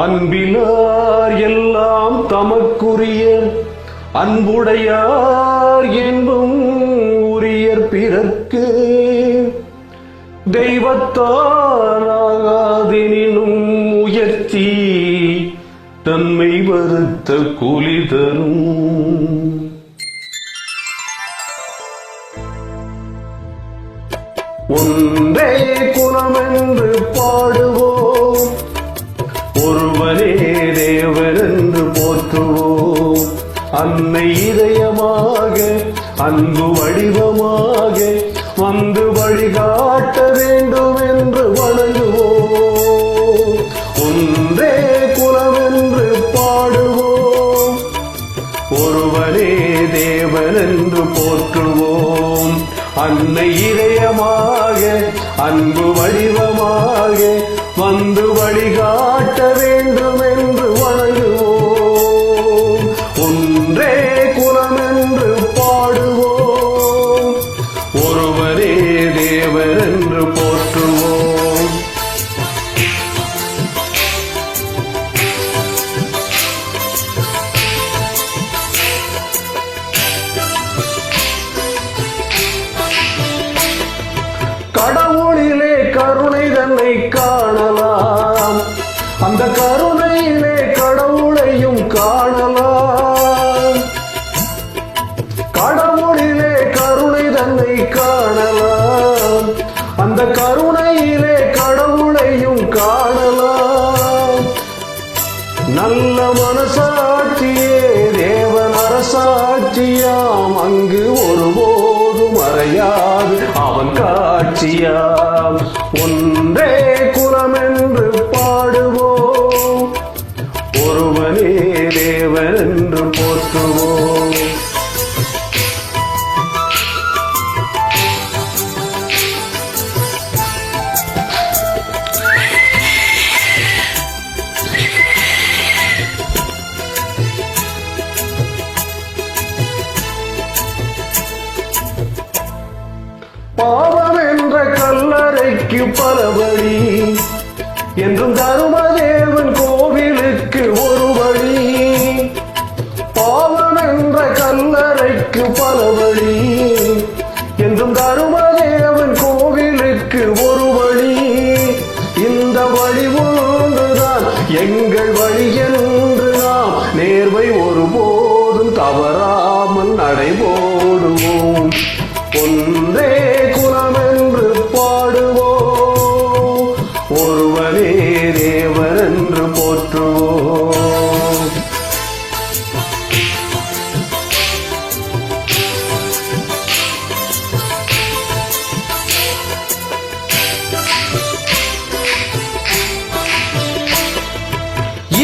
அன்பிலார் எல்லாம் தமக்குரிய அன்புடையார் என்பும் உரியர் பிறர்க்கு தெய்வத்தாராகாதெனினும் உயர்த்தி தன்மை வருத்த கூலி தரும். ஒன்றே குலமென்று பாடுவோம், ஒருவனே தேவரென்று போற்றுவோம். அன்னை இதயமாக அன்பு வடிவமாக வந்து வழிகாட்ட வேண்டும் என்று வணங்குவோம். ஒன்றே குலமென்று பாடுவோம், ஒருவனே தேவனென்று போற்றுவோம். அன்னை இதயமாக அன்பு வடிவமாக வந்து வழிகாட்ட வேண்டும் என்று வணங்குவோம். ஒன்றே குலமென்று பாடுவோம், ஒருவரே தேவரென்று போற்றுவோம். கடவுளிலே கருணை தன்னை காணலாம், அந்த கருணையிலே கடவுளையும் காணலாம். கடவுளிலே கருணை தன்னை காணலாம், அந்த கருணையிலே கடவுளையும் காணலாம். நல்ல மனசாட்சியே தேவன் அரசாட்சியாம், அங்கு ஒருபோதும் மறையாது அவன் காட்சியாம். ஒன்றே குலமென்று பாடுவோம், ஒருவனே தேவன் என்று போற்றுவோம். பாவம் என்ற கல்லறைக்கு பலபடி என்றும் தருமதேவன் கோவிலுக்கு ஒரு வழி. பாவம் என்ற கல்லறைக்கு பலபடி என்றும் தருமதேவன் கோவிலுக்கு ஒரு வழி. இந்த வழி ஒன்றுதான் எங்கள் வழி என்று நாம் நேர்மை ஒருபோதும் தவறாமல் நடைபோடுவோம். ஒன்றே குலமென்று பாடுவோம், ஒருவனே தேவரென்று போற்றுவோம்.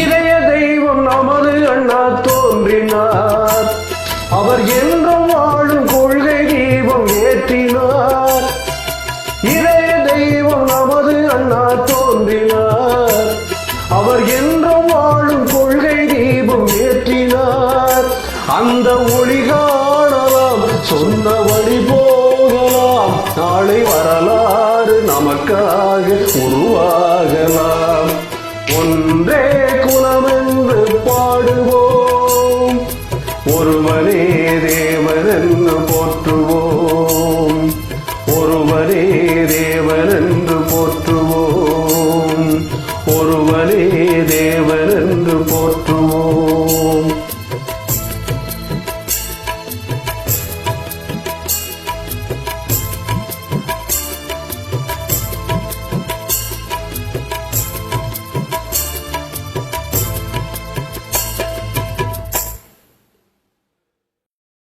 இதய தெய்வம் நமது அண்ணா தோன்றினார், அவர் என்றும் வாழும் கொள்கை தீபம் ஏற்றினார். இதய தெய்வம் நமது அண்ணா தோன்றினார், அவர் என்றும் வாழும் கொள்கை தீபம் ஏற்றினார். அந்த ஒளி காணலாம், சொன்ன வழி போகலாம், நாளை வரலாறு நமக்காக உருவாகலாம். ஒன்றே குலமென்று பாடுவோம், ஒருவனே